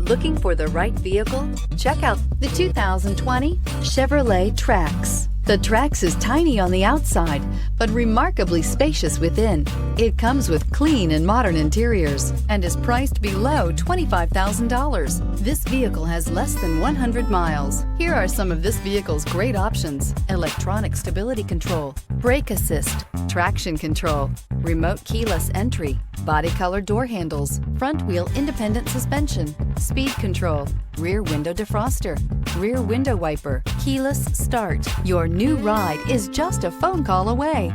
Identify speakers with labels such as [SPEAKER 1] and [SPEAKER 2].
[SPEAKER 1] Looking for the right vehicle? Check out the 2020 Chevrolet Trax. The Trax is tiny on the outside, but remarkably spacious within. It comes with clean and modern interiors and is priced below $25,000. This vehicle has less than 100 miles. Here are some of this vehicle's great options: electronic stability control, brake assist, traction control, remote keyless entry, body color door handles, front wheel independent suspension, speed control, rear window defroster, rear window wiper, keyless start. Your new ride is just a phone call away.